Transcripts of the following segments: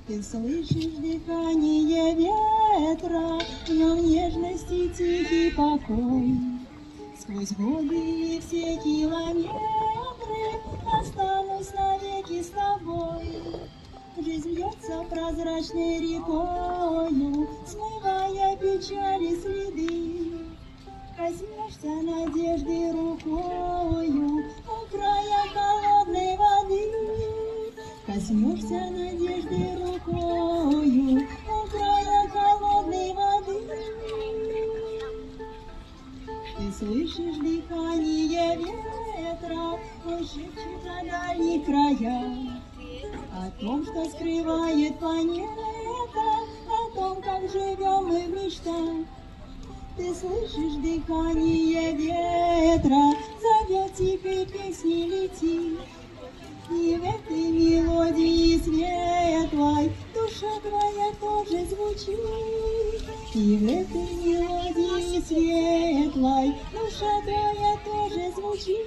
Ты слышишь дыхание ветра, в нем нежности тихий покой. Сквозь годы и все километры останусь навеки с тобой. Жизнь льется прозрачной рекою, смывая печали следы. Коснешься надежды рукою у края холодной воды. Коснешься надежды рукою у края холодной воды. Ты слышишь дыхание ветра, он шепчет на дальних краях о том, что скрывает планета, о том, как живем мы в мечтах. Ты слышишь дыхание ветра, зовет тихой песни лети. И в этой мелодии светлой душа твоя тоже звучит. И в этой мелодии светлой душа твоя тоже звучит.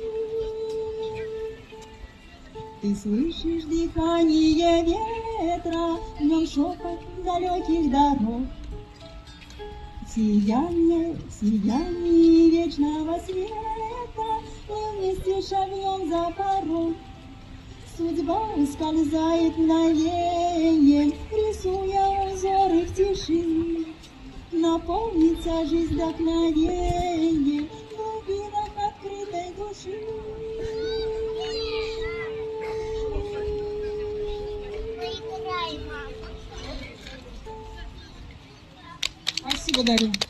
Ты слышишь дыхание ветра, в нем шепот далеких дорог. Сияние, сияние вечного света, мы вместе шагнем за порог. Судьба ускользает мгновеньем, рисуя узоры в тиши. Наполнится жизнь вдохновеньем в глубинах открытой души. Спасибо, Дарья.